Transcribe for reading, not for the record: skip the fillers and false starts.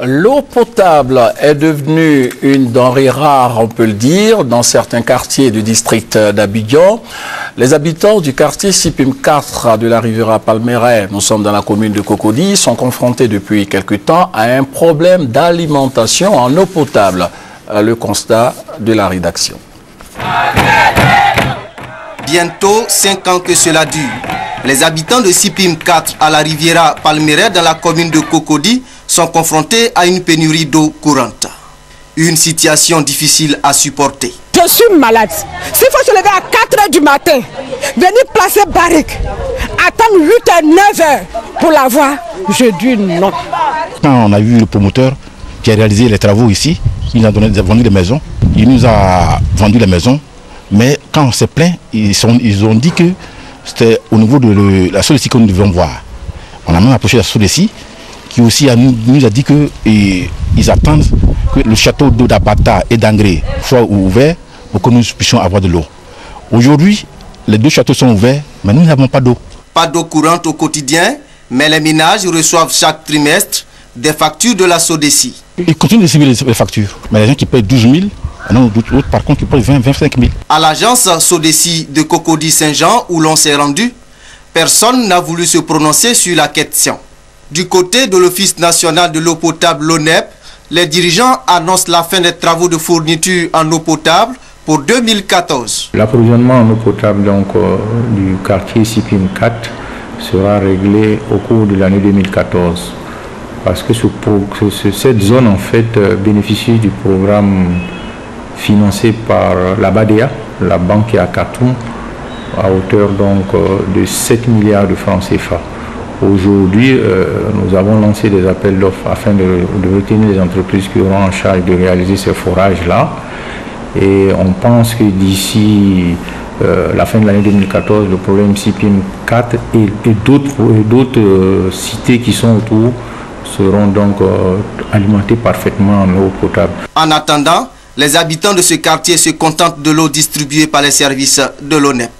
L'eau potable est devenue une denrée rare, on peut le dire, dans certains quartiers du district d'Abidjan. Les habitants du quartier Sipim 4 de la Riviera Palmeraie, nous sommes dans la commune de Cocody, sont confrontés depuis quelque temps à un problème d'alimentation en eau potable. Le constat de la rédaction. Bientôt 5 ans que cela dure. Les habitants de Sipim 4 à la Riviera Palmeraie dans la commune de Cocody sont confrontés à une pénurie d'eau courante. Une situation difficile à supporter. Je suis malade. S'il faut se lever à 4 h du matin, venir placer barrique, attendre 8 h, 9 h pour l'avoir, je dis non. Quand on a vu le promoteur qui a réalisé les travaux ici, il nous a vendu des maisons. Il nous a vendu les maisons. Mais quand on s'est plaint, ils ont dit que c'était au niveau de la SODECI que nous devions voir. On a même approché la SODECI qui aussi nous a dit qu'ils attendent que le château d'eau d'Abata et d'Angré soit ouvert pour que nous puissions avoir de l'eau. Aujourd'hui, les deux châteaux sont ouverts, mais nous n'avons pas d'eau. Pas d'eau courante au quotidien, mais les ménages reçoivent chaque trimestre des factures de la SODECI. Ils continuent de subir les factures, mais les gens qui payent 12 000, d'autres par contre qui payent 25 000. À l'agence SODECI de Cocody Saint-Jean où l'on s'est rendu, personne n'a voulu se prononcer sur la question. Du côté de l'Office national de l'eau potable, l'ONEP, les dirigeants annoncent la fin des travaux de fourniture en eau potable pour 2014. L'approvisionnement en eau potable du quartier Sipim 4 sera réglé au cours de l'année 2014. Parce que cette zone en fait bénéficie du programme financé par la BADEA, la banque à Khartoum, à hauteur de 7 milliards de francs CFA. Aujourd'hui, nous avons lancé des appels d'offres afin de retenir les entreprises qui auront en charge de réaliser ces forages-là. Et on pense que d'ici la fin de l'année 2014, le problème Sipim 4 et d'autres cités qui sont autour seront donc alimentés parfaitement en eau potable. En attendant, les habitants de ce quartier se contentent de l'eau distribuée par les services de l'ONEP.